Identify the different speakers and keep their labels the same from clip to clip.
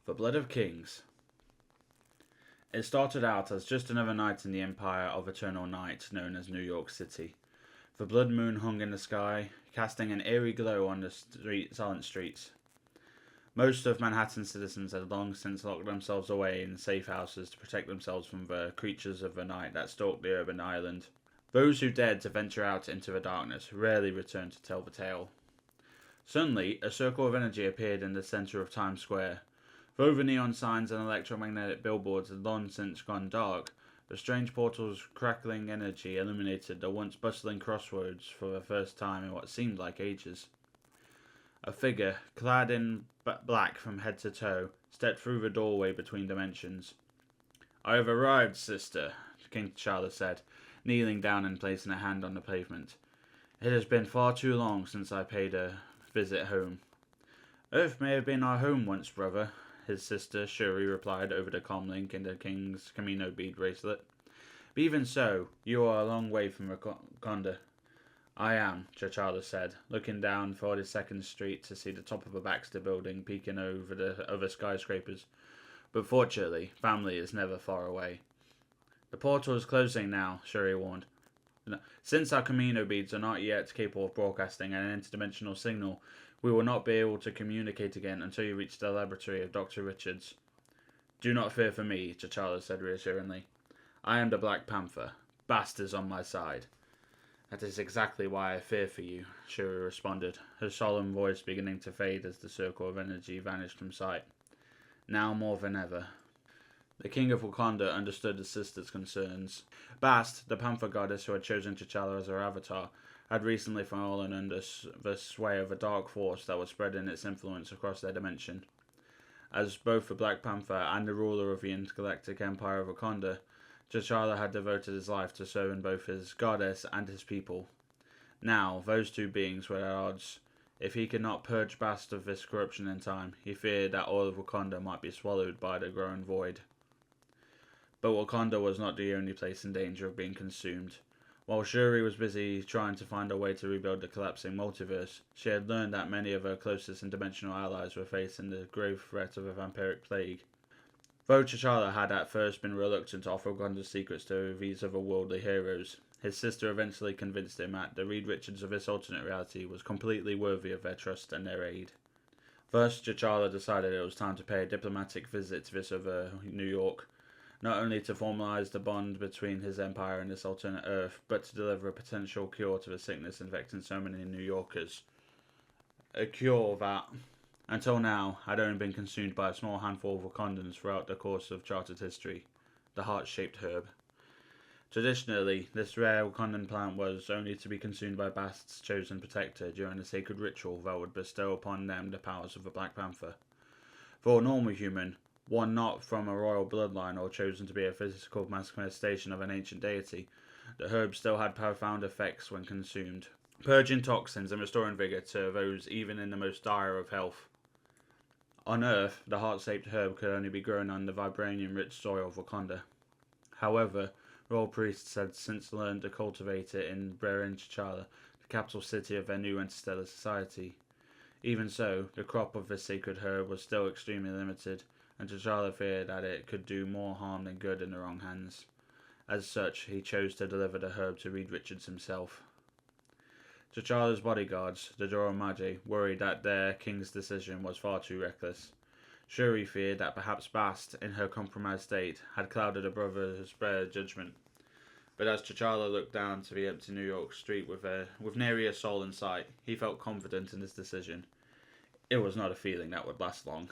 Speaker 1: The Blood of Kings. It started out as just another night in the empire of eternal night known as New York City. The blood moon hung in the sky, casting an eerie glow on the silent streets. Most of Manhattan's citizens had long since locked themselves away in safe houses to protect themselves from the creatures of the night that stalked the urban island. Those who dared to venture out into the darkness rarely returned to tell the tale. Suddenly, a circle of energy appeared in the center of Times Square. Though the neon signs and electromagnetic billboards had long since gone dark, the strange portal's crackling energy illuminated the once bustling crossroads for the first time in what seemed like ages. A figure, clad in black from head to toe, stepped through the doorway between dimensions. "I have arrived, sister," King T'Challa said, kneeling down and placing a hand on the pavement. "It has been far too long since I paid a visit home." "Earth may have been our home once, brother," his sister Shuri replied over the comm link in the king's Camino bead bracelet. "But even so, you are a long way from Wakanda." "I am," T'Challa said, looking down 42nd Street to see the top of a Baxter building peeking over the other skyscrapers. "But fortunately, family is never far away." "The portal is closing now," Shuri warned. "Since our Camino beads are not yet capable of broadcasting an interdimensional signal, we will not be able to communicate again until you reach the laboratory of Dr. Richards." "Do not fear for me," T'Challa said reassuringly. "I am the Black Panther. Bast is on my side." "That is exactly why I fear for you," Shuri responded, her solemn voice beginning to fade as the circle of energy vanished from sight. "Now more than ever." The king of Wakanda understood his sister's concerns. Bast, the panther goddess who had chosen T'Challa as her avatar, had recently fallen under the sway of a dark force that was spreading its influence across their dimension. As both the Black Panther and the ruler of the intergalactic empire of Wakanda, T'Challa had devoted his life to serving both his goddess and his people. Now, those two beings were at odds. If he could not purge Bast of this corruption in time, he feared that all of Wakanda might be swallowed by the growing void. But Wakanda was not the only place in danger of being consumed. While Shuri was busy trying to find a way to rebuild the collapsing multiverse, she had learned that many of her closest interdimensional allies were facing the grave threat of a vampiric plague. Though T'Challa had at first been reluctant to offer Wakanda's secrets to these otherworldly heroes, his sister eventually convinced him that the Reed Richards of this alternate reality was completely worthy of their trust and their aid. Thus, T'Challa decided it was time to pay a diplomatic visit to this other New York, not only to formalize the bond between his empire and this alternate Earth, but to deliver a potential cure to the sickness infecting so many New Yorkers. A cure that, until now, had only been consumed by a small handful of Wakandans throughout the course of charted history: the heart-shaped herb. Traditionally, this rare Wakandan plant was only to be consumed by Bast's chosen protector during a sacred ritual that would bestow upon them the powers of the Black Panther. For a normal human, one not from a royal bloodline or chosen to be a physical manifestation of an ancient deity, the herb still had profound effects when consumed, purging toxins and restoring vigor to those even in the most dire of health. On Earth, the heart-shaped herb could only be grown on the vibranium-rich soil of Wakanda. However, royal priests had since learned to cultivate it in Brerin T'Challa, the capital city of their new interstellar society. Even so, the crop of this sacred herb was still extremely limited, and T'Challa feared that it could do more harm than good in the wrong hands. As such, he chose to deliver the herb to Reed Richards himself. T'Challa's bodyguards, the Dora Milaje, worried that their king's decision was far too reckless. Shuri feared that perhaps Bast, in her compromised state, had clouded her brother's judgment. But as T'Challa looked down to the empty New York street with nary a soul in sight, he felt confident in his decision. It was not a feeling that would last long.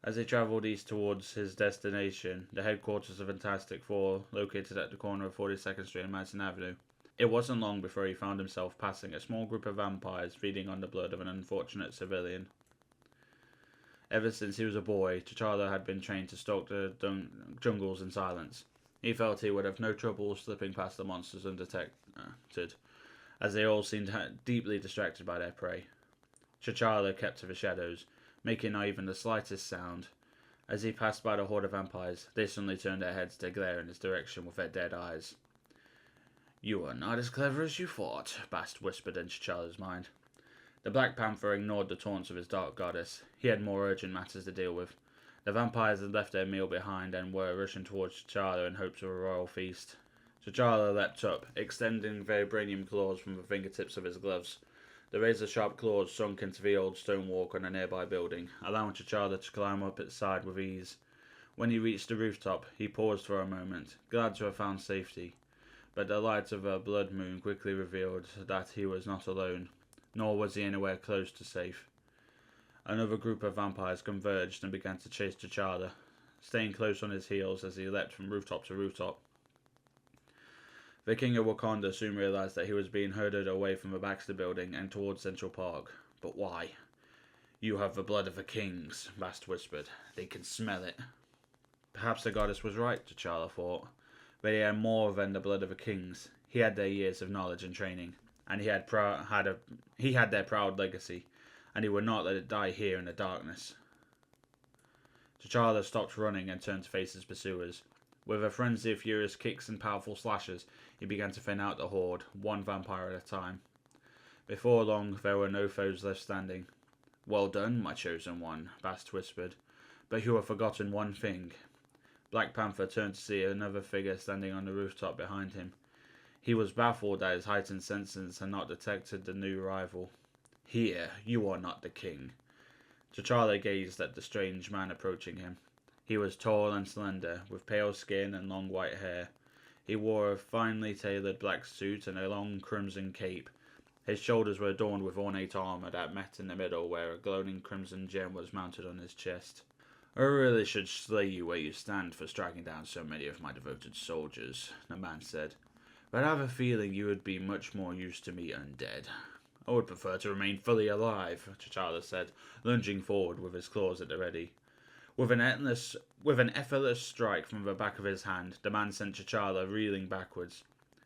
Speaker 1: As he travelled east towards his destination, the headquarters of Fantastic Four, located at the corner of 42nd Street and Madison Avenue, it wasn't long before he found himself passing a small group of vampires feeding on the blood of an unfortunate civilian. Ever since he was a boy, T'Challa had been trained to stalk the jungles in silence. He felt he would have no trouble slipping past the monsters undetected, as they all seemed deeply distracted by their prey. T'Challa kept to the shadows, making not even the slightest sound. As he passed by the horde of vampires, they suddenly turned their heads to glare in his direction with their dead eyes. "You are not as clever as you thought," Bast whispered in T'Challa's mind. The Black Panther ignored the taunts of his dark goddess. He had more urgent matters to deal with. The vampires had left their meal behind and were rushing towards T'Challa in hopes of a royal feast. T'Challa leapt up, extending vibranium claws from the fingertips of his gloves. The razor-sharp claws sunk into the old stonework on a nearby building, allowing T'Challa to climb up its side with ease. When he reached the rooftop, he paused for a moment, glad to have found safety. But the light of a blood moon quickly revealed that he was not alone, nor was he anywhere close to safe. Another group of vampires converged and began to chase T'Challa, staying close on his heels as he leapt from rooftop to rooftop. The King of Wakanda soon realized that he was being herded away from the Baxter Building and towards Central Park. But why? "You have the blood of the kings," Bast whispered. "They can smell it." Perhaps the goddess was right, T'Challa thought. But he had more than the blood of the kings. He had their years of knowledge and training, and he had their proud legacy, and he would not let it die here in the darkness. T'Challa stopped running and turned to face his pursuers. With a frenzy of furious kicks and powerful slashes, he began to thin out the horde, one vampire at a time. Before long, there were no foes left standing. "Well done, my chosen one," Bast whispered. "But you have forgotten one thing." Black Panther turned to see another figure standing on the rooftop behind him. He was baffled that his heightened senses had not detected the new rival. "Here, you are not the king." T'Challa gazed at the strange man approaching him. He was tall and slender, with pale skin and long white hair. He wore a finely tailored black suit and a long crimson cape. His shoulders were adorned with ornate armor that met in the middle, where a glowing crimson gem was mounted on his chest. "I really should slay you where you stand for striking down so many of my devoted soldiers," the man said. "But I have a feeling you would be much more used to me undead." "I would prefer to remain fully alive," T'Challa said, lunging forward with his claws at the ready. With an effortless strike from the back of his hand, the man sent T'Challa reeling backwards.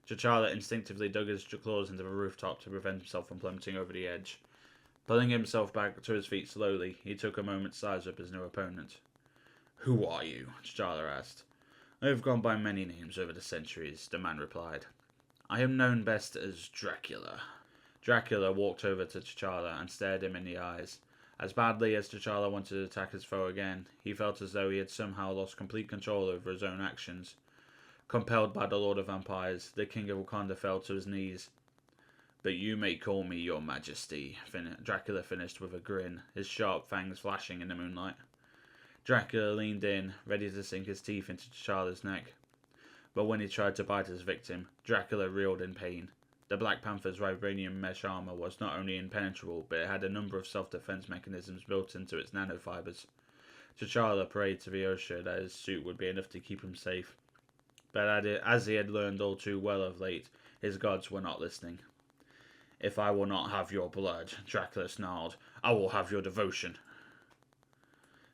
Speaker 1: T'Challa instinctively dug his claws into the rooftop to prevent himself from plummeting over the edge. Pulling himself back to his feet slowly, he took a moment's size up his new opponent. "Who are you?" T'Challa asked. "I have gone by many names over the centuries," the man replied. "I am known best as Dracula." Dracula walked over to T'Challa and stared him in the eyes. As badly as T'Challa wanted to attack his foe again, he felt as though he had somehow lost complete control over his own actions. Compelled by the Lord of Vampires, the King of Wakanda fell to his knees. "But you may call me your majesty," Dracula finished with a grin, his sharp fangs flashing in the moonlight. Dracula leaned in, ready to sink his teeth into T'Challa's neck. But when he tried to bite his victim, Dracula reeled in pain. The Black Panther's vibranium mesh armor was not only impenetrable, but it had a number of self-defense mechanisms built into its nanofibers. T'Challa prayed to the Osha that his suit would be enough to keep him safe. But as he had learned all too well of late, his gods were not listening. "If I will not have your blood," Dracula snarled, "I will have your devotion."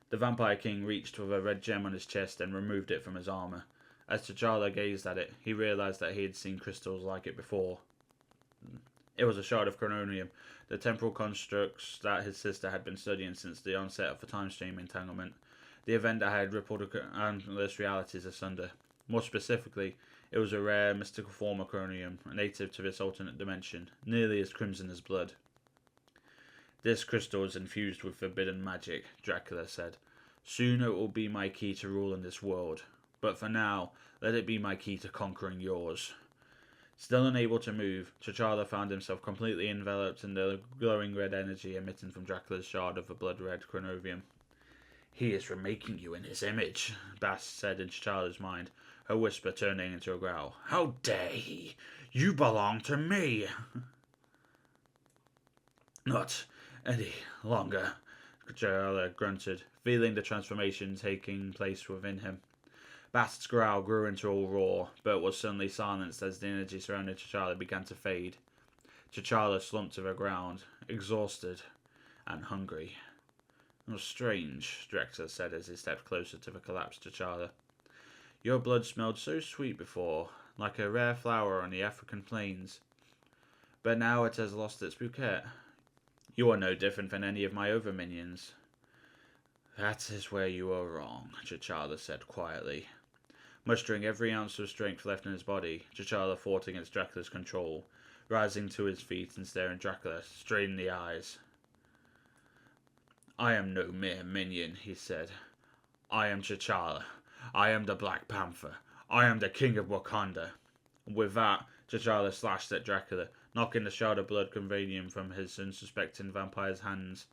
Speaker 1: The Vampire King reached for a red gem on his chest and removed it from his armor. As T'Challa gazed at it, he realized that he had seen crystals like it before. It was a shard of chrononium, the temporal constructs that his sister had been studying since the onset of the time-stream entanglement, the event that had rippled endless realities asunder. More specifically, it was a rare, mystical form of chromium, native to this alternate dimension, nearly as crimson as blood. "This crystal is infused with forbidden magic," Dracula said. "Soon it will be my key to rule in this world, but for now, let it be my key to conquering yours." Still unable to move, T'Challa found himself completely enveloped in the glowing red energy emitting from Dracula's shard of the blood-red chronovium. "He is remaking you in his image," Bast said in T'Challa's mind, her whisper turning into a growl. "How dare he? You belong to me!" "Not any longer," T'Challa grunted, feeling the transformation taking place within him. Bast's growl grew into a roar, but was suddenly silenced as the energy surrounding T'Challa began to fade. T'Challa slumped to the ground, exhausted and hungry. "It was strange," Drexler said as he stepped closer to the collapsed T'Challa. "Your blood smelled so sweet before, like a rare flower on the African plains. But now it has lost its bouquet. You are no different than any of my other minions." "That is where you are wrong," T'Challa said quietly. Mustering every ounce of strength left in his body, T'Challa fought against Dracula's control, rising to his feet and staring Dracula straight in the eyes. "I am no mere minion," he said. "I am T'Challa. I am the Black Panther. I am the King of Wakanda." With that, T'Challa slashed at Dracula, knocking the shard of blood convenium from his unsuspecting vampire's hands.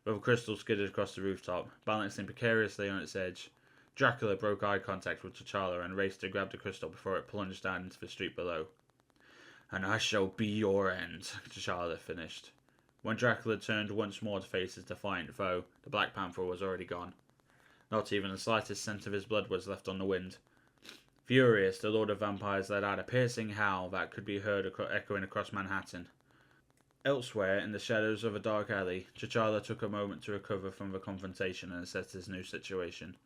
Speaker 1: The crystal skidded across the rooftop, balancing precariously on its edge. Dracula broke eye contact with T'Challa and raced to grab the crystal before it plunged down into the street below. "And I shall be your end," T'Challa finished. When Dracula turned once more to face his defiant foe, the Black Panther was already gone. Not even the slightest scent of his blood was left on the wind. Furious, the Lord of Vampires let out a piercing howl that could be heard echoing across Manhattan. Elsewhere, in the shadows of a dark alley, T'Challa took a moment to recover from the confrontation and assess his new situation.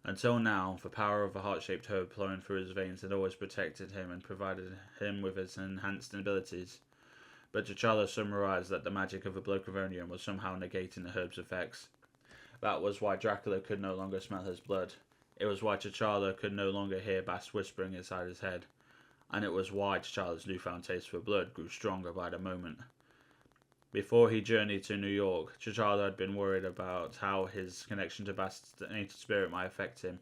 Speaker 1: Until now, the power of the heart-shaped herb flowing through his veins had always protected him and provided him with its enhanced abilities. But T'Challa summarized that the magic of the blood convenium was somehow negating the herb's effects. That was why Dracula could no longer smell his blood. It was why T'Challa could no longer hear Bast whispering inside his head. And it was why T'Challa's newfound taste for blood grew stronger by the moment. Before he journeyed to New York, T'Challa had been worried about how his connection to Bast's native spirit might affect him.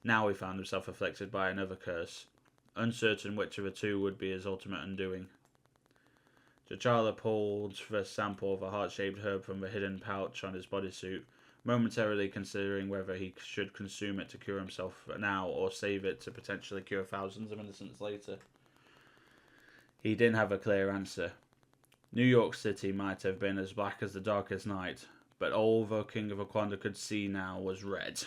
Speaker 1: Now he found himself afflicted by another curse, uncertain which of the two would be his ultimate undoing. T'Challa pulled the sample of a heart-shaped herb from the hidden pouch on his bodysuit, momentarily considering whether he should consume it to cure himself now or save it to potentially cure thousands of innocents later. He didn't have a clear answer. New York City might have been as black as the darkest night, but all the King of Wakanda could see now was red.